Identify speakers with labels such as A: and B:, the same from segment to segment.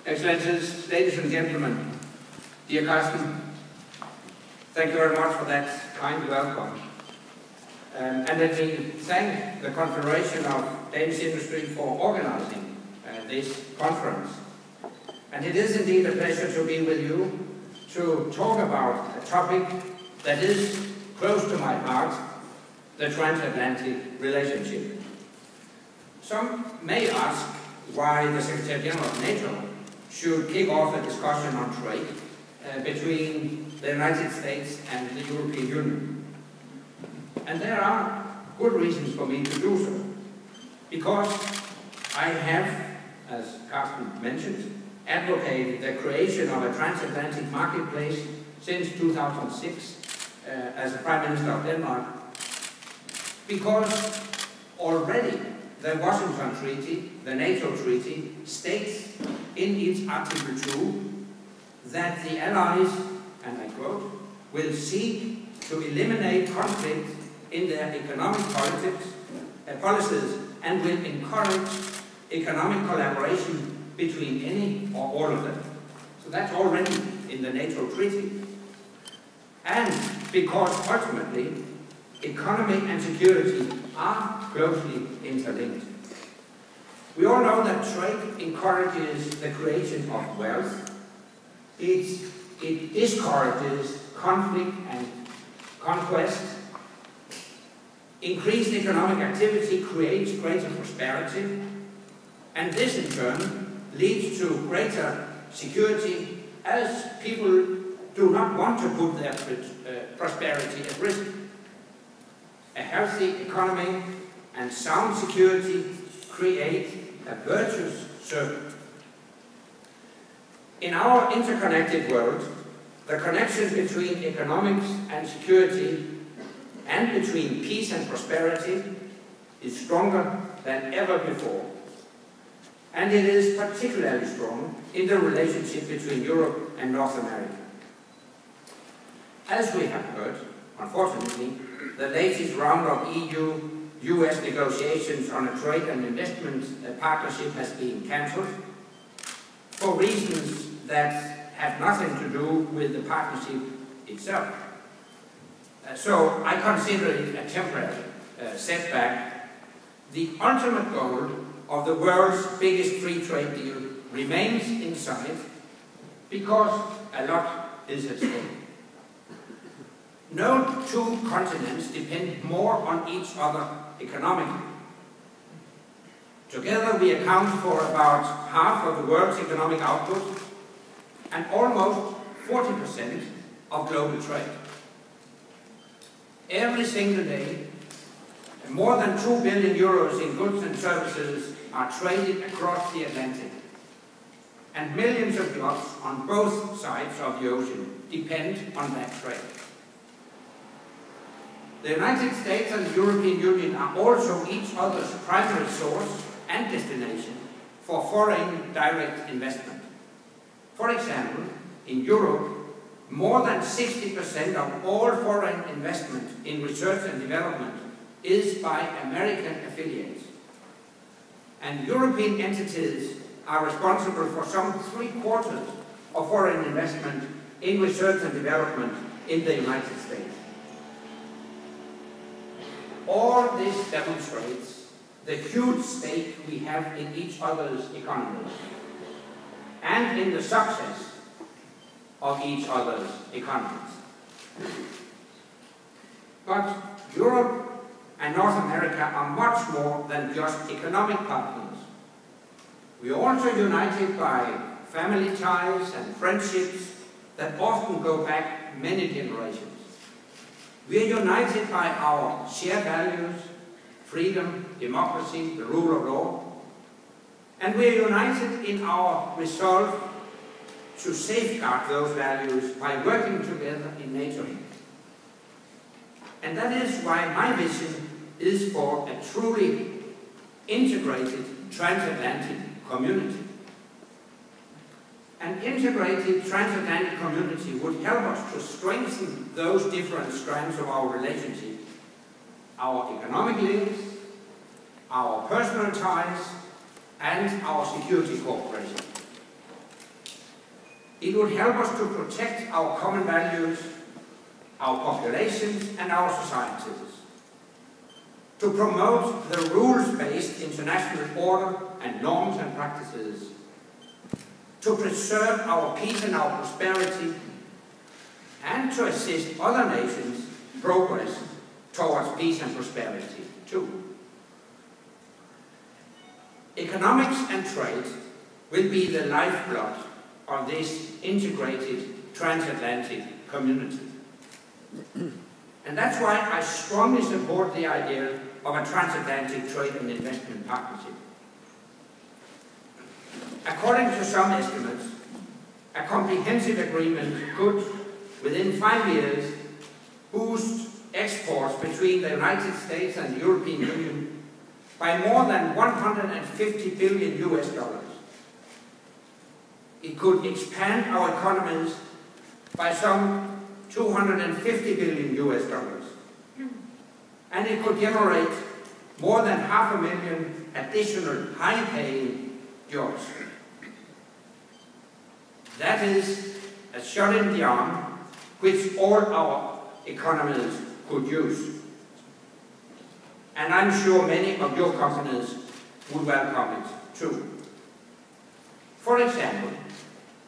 A: Excellencies, ladies and gentlemen, dear Carsten, thank you very much for that kind welcome. And let me thank the Confederation of Danish Industry for organizing this conference. And it is indeed a pleasure to be with you to talk about a topic that is close to my heart, the transatlantic relationship. Some may ask why the Secretary General of NATO should kick off a discussion on trade between the United States and the European Union. And there are good reasons for me to do so, because I have, as Carsten mentioned, advocated the creation of a transatlantic marketplace since 2006 as the Prime Minister of Denmark, because already the Washington Treaty, the NATO Treaty, states in its Article 2 that the Allies, and I quote, will seek to eliminate conflict in their economic policies and will encourage economic collaboration between any or all of them. So that's already in the NATO Treaty. And because ultimately, economy and security are closely interlinked. We all know that trade encourages the creation of wealth. It discourages conflict and conquest. Increased economic activity creates greater prosperity, and this in turn leads to greater security, as people do not want to put their prosperity at risk. A healthy economy and sound security create a virtuous circle. In our interconnected world, the connection between economics and security and between peace and prosperity is stronger than ever before. And it is particularly strong in the relationship between Europe and North America. As we have heard, unfortunately, the latest round of EU-US negotiations on a trade and investment partnership has been cancelled for reasons that have nothing to do with the partnership itself. So I consider it a temporary setback. The ultimate goal of the world's biggest free trade deal remains in sight because a lot is at stake. No two continents depend more on each other economically. Together we account for about half of the world's economic output and almost 40% of global trade. Every single day, more than 2 billion euros in goods and services are traded across the Atlantic, and millions of jobs on both sides of the ocean depend on that trade. The United States and the European Union are also each other's primary source and destination for foreign direct investment. For example, in Europe, more than 60% of all foreign investment in research and development is by American affiliates. And European entities are responsible for some 3/4 of foreign investment in research and development in the United States. All this demonstrates the huge stake we have in each other's economies and in the success of each other's economies. But Europe and North America are much more than just economic partners. We are also united by family ties and friendships that often go back many generations. We are united by our shared values, freedom, democracy, the rule of law, and we are united in our resolve to safeguard those values by working together in NATO. And that is why my vision is for a truly integrated transatlantic community. An integrated transatlantic community would help us to strengthen those different strands of our relationship, our economic links, our personal ties, and our security cooperation. It would help us to protect our common values, our populations and our societies, to promote the rules-based international order and norms and practices, to preserve our peace and our prosperity, and to assist other nations' progress towards peace and prosperity too. Economics and trade will be the lifeblood of this integrated transatlantic community. And that's why I strongly support the idea of a transatlantic trade and investment partnership. According to some estimates, a comprehensive agreement could, within 5 years, boost exports between the United States and the European Union by more than 150 billion US dollars. It could expand our economies by some 250 billion US dollars. And it could generate more than 500,000 additional high-paying jobs. That is a shot in the arm which all our economies could use. And I'm sure many of your companies would welcome it too. For example,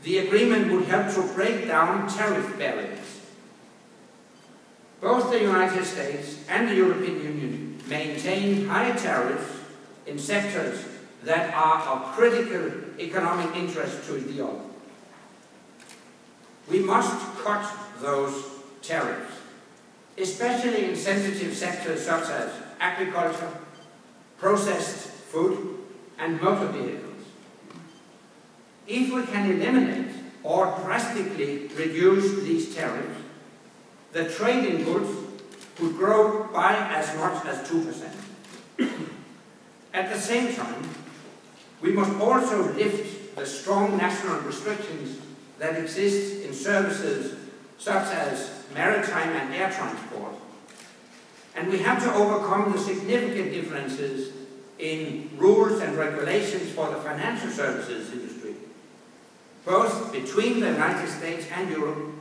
A: the agreement would help to break down tariff barriers. Both the United States and the European Union maintain high tariffs in sectors that are of critical economic interest to the other. We must cut those tariffs, especially in sensitive sectors such as agriculture, processed food, and motor vehicles. If we can eliminate or drastically reduce these tariffs, the trade in goods could grow by as much as 2%. At the same time, we must also lift the strong national restrictions that exist in services such as maritime and air transport. And we have to overcome the significant differences in rules and regulations for the financial services industry, both between the United States and Europe,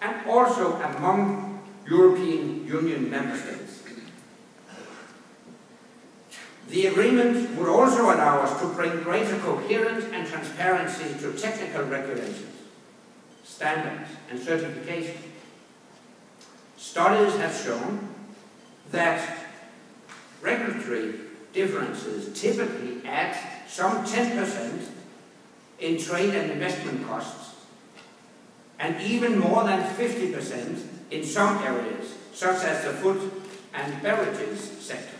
A: and also among European Union member states. The agreement would also allow us to bring greater coherence and transparency to technical regulations, standards, and certification. Studies have shown that regulatory differences typically add some 10% in trade and investment costs, and even more than 50% in some areas, such as the food and beverages sector.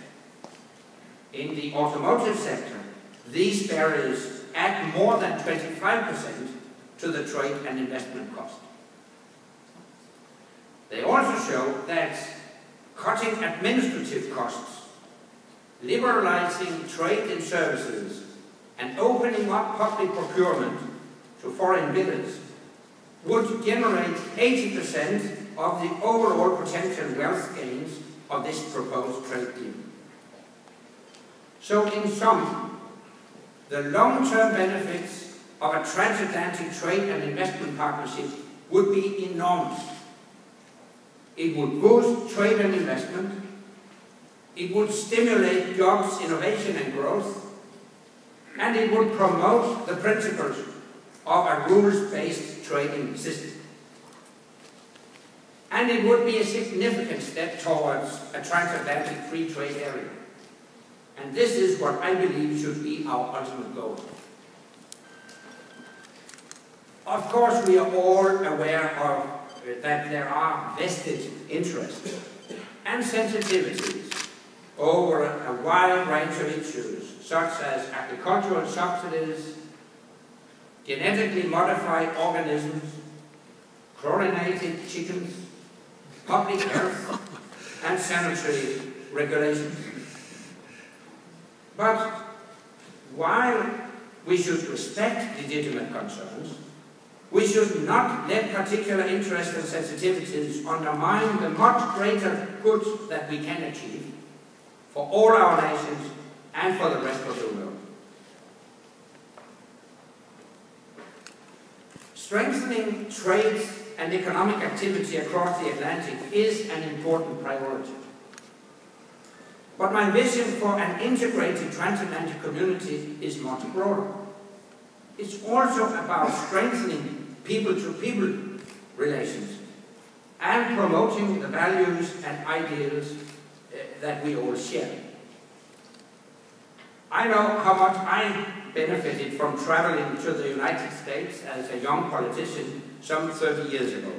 A: In the automotive sector, these barriers add more than 25% to the trade and investment cost. They also show that cutting administrative costs, liberalizing trade in services, and opening up public procurement to foreign bidders would generate 80% of the overall potential wealth gains of this proposed trade deal. So in sum, the long-term benefits of a transatlantic trade and investment partnership would be enormous. It would boost trade and investment, it would stimulate jobs, innovation and growth, and it would promote the principles of a rules-based trading system. And it would be a significant step towards a transatlantic free trade area. And this is what I believe should be our ultimate goal. Of course, we are all aware of that there are vested interests and sensitivities over a wide range of issues, such as agricultural subsidies, genetically modified organisms, chlorinated chickens, public health, and sanitary regulations. But while we should respect legitimate concerns, we should not let particular interests and sensitivities undermine the much greater good that we can achieve for all our nations and for the rest of the world. Strengthening trade and economic activity across the Atlantic is an important priority. But my vision for an integrated transatlantic community is much broader. It's also about strengthening people-to-people relations and promoting the values and ideals that we all share. I know how much I benefited from traveling to the United States as a young politician some 30 years ago.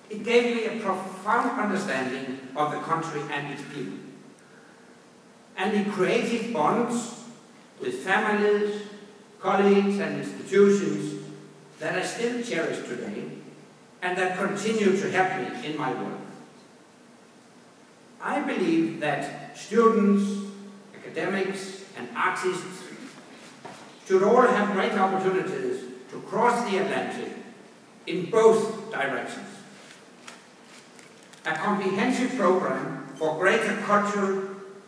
A: It gave me a profound understanding of the country and its people. And it created bonds with families, colleagues and institutions that I still cherish today and that continue to help me in my work. I believe that students, academics and artists should all have great opportunities to cross the Atlantic in both directions. A comprehensive program for greater cultural,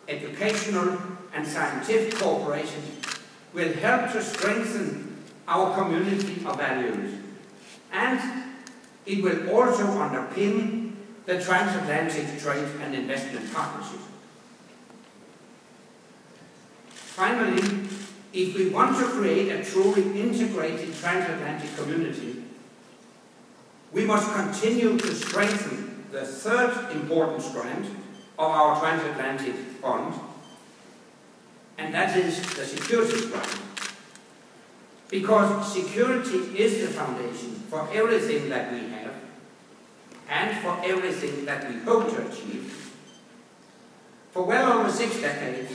A: educational and scientific cooperation will help to strengthen our community of values, and it will also underpin the transatlantic trade and investment partnership. Finally, if we want to create a truly integrated transatlantic community, we must continue to strengthen the third important strand of our transatlantic bond, and that is the security strand. Because security is the foundation for everything that we have and for everything that we hope to achieve. For well over 6 decades,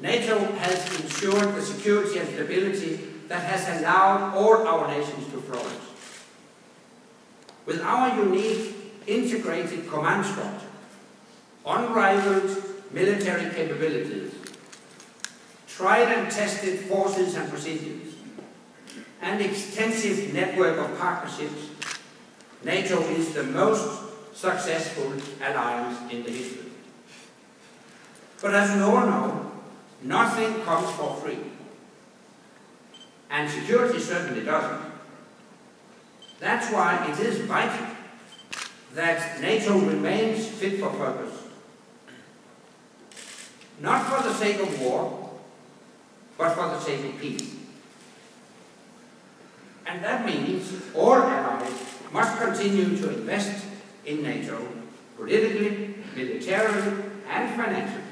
A: NATO has ensured the security and stability that has allowed all our nations to flourish. With our unique integrated command structure, unrivaled military capabilities, tried and tested forces and procedures, and extensive network of partnerships, NATO is the most successful alliance in the history. But as we all know, nothing comes for free. And security certainly doesn't. That's why it is vital that NATO remains fit for purpose. Not for the sake of war, but for the sake of peace. And that means all allies must continue to invest in NATO, politically, militarily, and financially.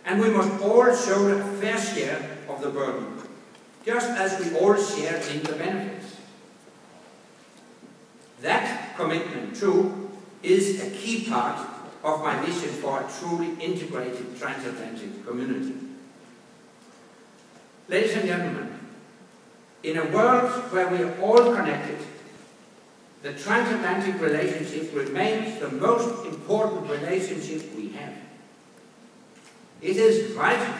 A: And we must all show a fair share of the burden, just as we all share in the benefits. That commitment, too, is a key part of my vision for a truly integrated transatlantic community. Ladies and gentlemen, in a world where we are all connected, the transatlantic relationship remains the most important relationship we have. It is vital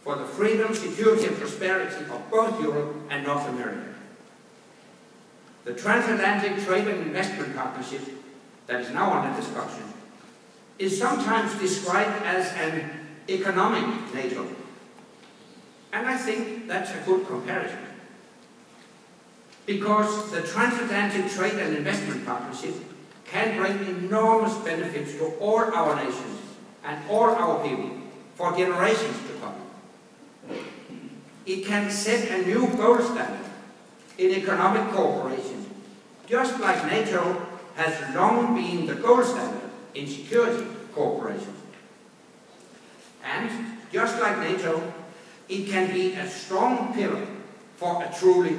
A: for the freedom, security and prosperity of both Europe and North America. The transatlantic trade and investment partnership that is now under discussion is sometimes described as an economic NATO. And I think that's a good comparison. Because the transatlantic trade and investment partnership can bring enormous benefits to all our nations and all our people for generations to come. It can set a new gold standard in economic cooperation, just like NATO has long been the gold standard in security cooperation. And just like NATO, it can be a strong pillar for a truly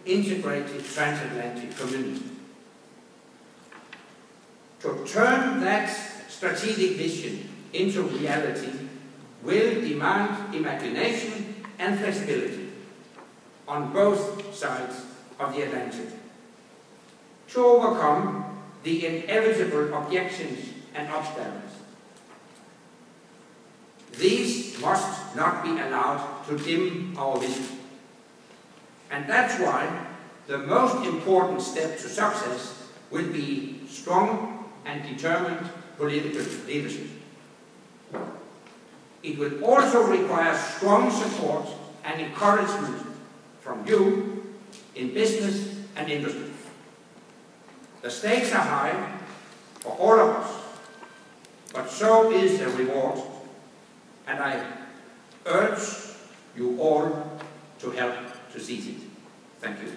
A: integrated transatlantic community. To turn that strategic vision into reality will demand imagination and flexibility on both sides of the Atlantic to overcome the inevitable objections and obstacles. These must not be allowed to dim our vision. And that's why the most important step to success will be strong and determined political leadership. It will also require strong support and encouragement from you in business and industry. The stakes are high for all of us, but so is the reward, and I urge you all to help to seize it. Thank you.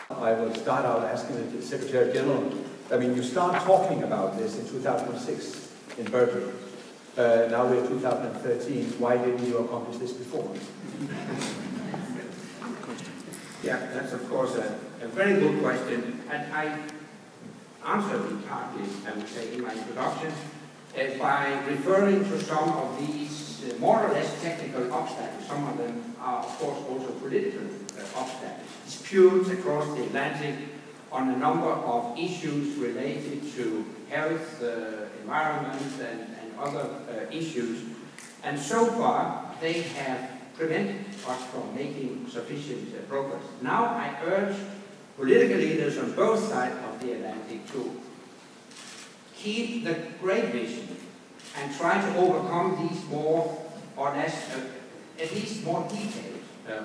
B: I will start out asking the Secretary General, I mean, you start talking about this in 2006 in Berkeley. Now we're 2013. Why didn't you accomplish this before?
A: Yeah, that's of course a very good question, and I answered it partly, I would say, in my introduction by referring to some of these more or less technical obstacles. Some of them are, of course, also political obstacles. Disputes across the Atlantic on a number of issues related to health, environment, and other issues. And so far, they have prevented us from making sufficient progress. Now I urge political leaders on both sides of the Atlantic to keep the great vision and try to overcome these more or less, at least more detailed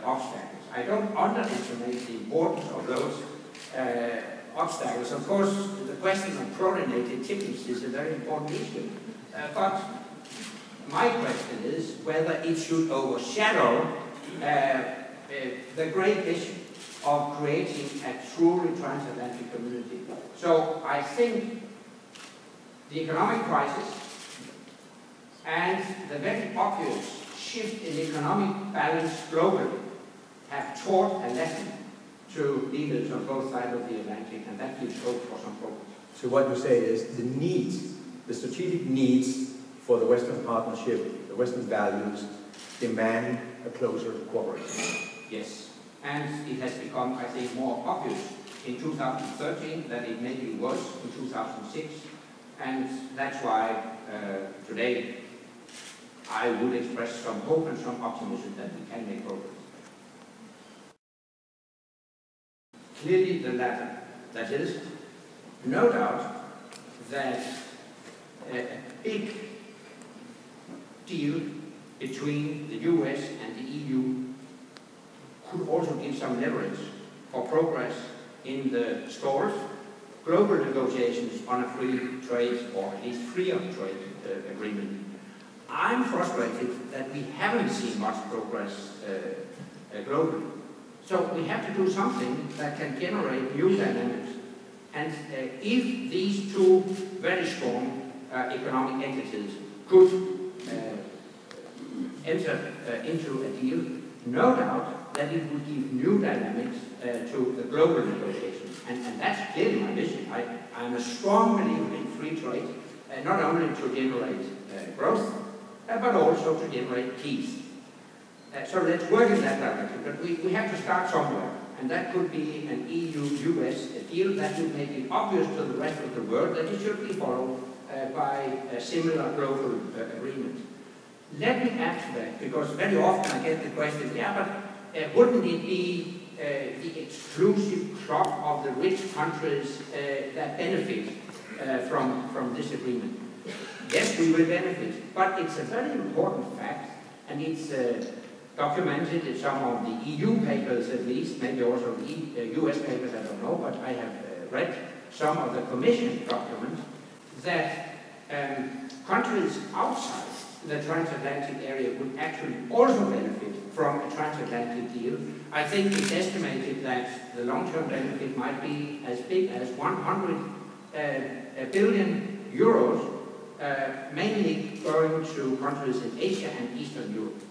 A: obstacles. I don't underestimate the importance of those obstacles. Of course, the question of chlorinated tippings is a very important issue. But my question is whether it should overshadow the great vision of creating a truly transatlantic community. So I think the economic crisis and the very obvious shift in economic balance globally have taught a lesson to leaders on both sides of the Atlantic, and that gives hope for some progress.
B: So what you say is the needs, the strategic needs for the Western partnership, the Western values, demand a closer cooperation.
A: Yes, and it has become, I think, more obvious in 2013 than it maybe was in 2006, and that's why today I would express some hope and some optimism that we can make progress. Clearly the latter, that is, no doubt that a big deal between the US and the EU could also give some leverage for progress in the stalled global negotiations on a free trade, or at least freer trade agreement. I'm frustrated that we haven't seen much progress globally. So we have to do something that can generate new dynamics. And if these two very strong economic entities could enter into a deal, no doubt that it would give new dynamics to the global negotiations. And that's clearly my vision. I'm a strong believer in free trade, not only to generate growth, but also to generate peace. So let's work in that direction, but we have to start somewhere, and that could be an EU-US deal that would make it obvious to the rest of the world that it should be followed by a similar global agreement. Let me add to that, because very often I get the question, yeah, but wouldn't it be the exclusive club of the rich countries that benefit from this agreement? Yes, we will benefit, but it's a very important fact, and it's documented in some of the EU papers at least, maybe also the US papers, I don't know, but I have read some of the Commission documents, that countries outside the transatlantic area would actually also benefit from a transatlantic deal. I think it's estimated that the long-term benefit might be as big as 100 billion euros, mainly going to countries in Asia and Eastern Europe.